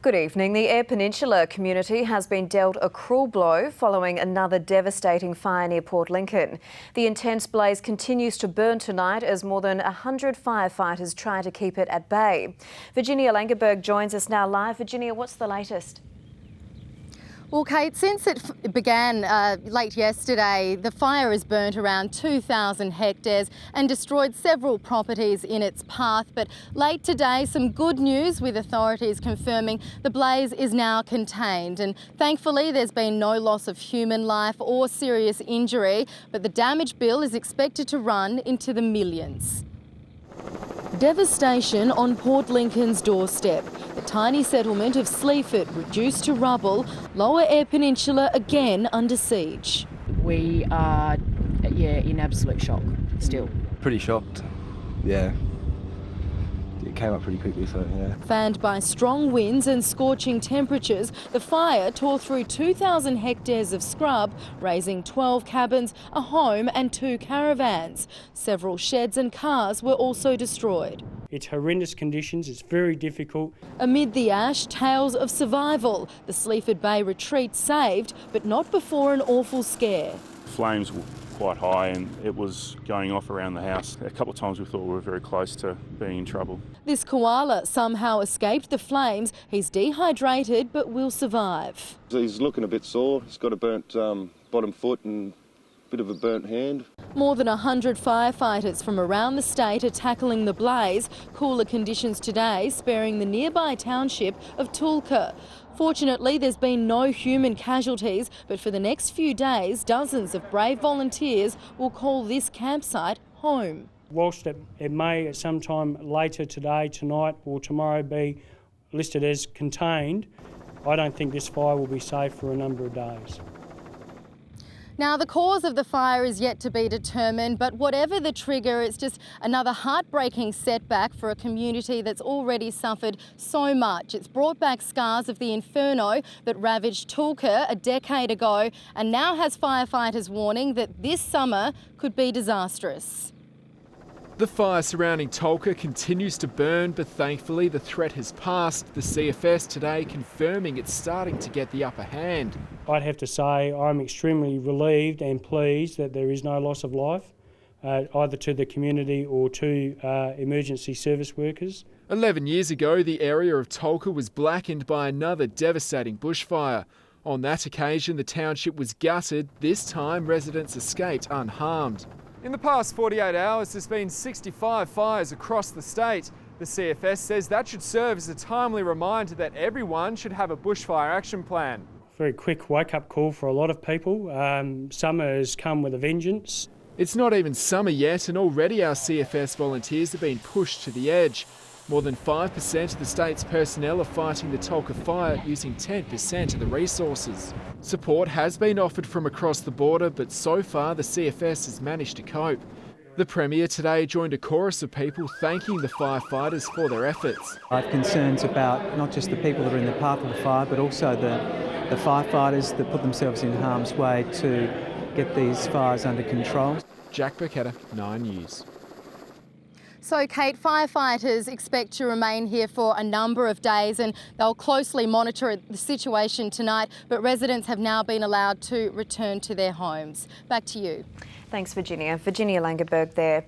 Good evening. The Eyre Peninsula community has been dealt a cruel blow following another devastating fire near Port Lincoln. The intense blaze continues to burn tonight as more than 100 firefighters try to keep it at bay. Virginia Langerberg joins us now live. Virginia, what's the latest? Well, Kate, since it began late yesterday, the fire has burnt around 2,000 hectares and destroyed several properties in its path. But late today, some good news with authorities confirming the blaze is now contained. And thankfully, there's been no loss of human life or serious injury, but the damage bill is expected to run into the millions. Devastation on Port Lincoln's doorstep. The tiny settlement of Sleaford reduced to rubble, Lower Eyre Peninsula again under siege. We are, in absolute shock still. Pretty shocked, yeah. It came up pretty quickly, so yeah. Fanned by strong winds and scorching temperatures, the fire tore through 2,000 hectares of scrub, razing 12 cabins, a home and 2 caravans. Several sheds and cars were also destroyed. It's horrendous conditions, it's very difficult. Amid the ash, tales of survival. The Sleaford Bay retreat saved, but not before an awful scare. Flames were quite high and it was going off around the house. A couple of times we thought we were very close to being in trouble. This koala somehow escaped the flames. He's dehydrated but will survive. He's looking a bit sore. He's got a burnt bottom foot and a bit of a burnt hand. More than 100 firefighters from around the state are tackling the blaze. Cooler conditions today sparing the nearby township of Tulka. Fortunately, there's been no human casualties, but for the next few days, dozens of brave volunteers will call this campsite home. Whilst it may at some time later today, tonight or tomorrow be listed as contained, I don't think this fire will be safe for a number of days. Now, the cause of the fire is yet to be determined, but whatever the trigger, it's just another heartbreaking setback for a community that's already suffered so much. It's brought back scars of the inferno that ravaged Tulka a decade ago and now has firefighters warning that this summer could be disastrous. The fire surrounding Tulka continues to burn, but thankfully the threat has passed. The CFS today confirming it's starting to get the upper hand. I'd have to say I'm extremely relieved and pleased that there is no loss of life, either to the community or to emergency service workers. 11 years ago, the area of Tulka was blackened by another devastating bushfire. On that occasion, the township was gutted. This time, residents escaped unharmed. In the past 48 hours, there's been 65 fires across the state. The CFS says that should serve as a timely reminder that everyone should have a bushfire action plan. Very quick wake-up call for a lot of people. Summer has come with a vengeance. It's not even summer yet, and already our CFS volunteers have been pushed to the edge. More than 5% of the state's personnel are fighting the Tulka fire using 10% of the resources. Support has been offered from across the border, but so far the CFS has managed to cope. The Premier today joined a chorus of people thanking the firefighters for their efforts. I have concerns about not just the people that are in the path of the fire, but also the firefighters that put themselves in harm's way to get these fires under control. Jack Burketta, 9 News. So, Kate, firefighters expect to remain here for a number of days and they'll closely monitor the situation tonight, but residents have now been allowed to return to their homes. Back to you. Thanks, Virginia. Virginia Langerberg there.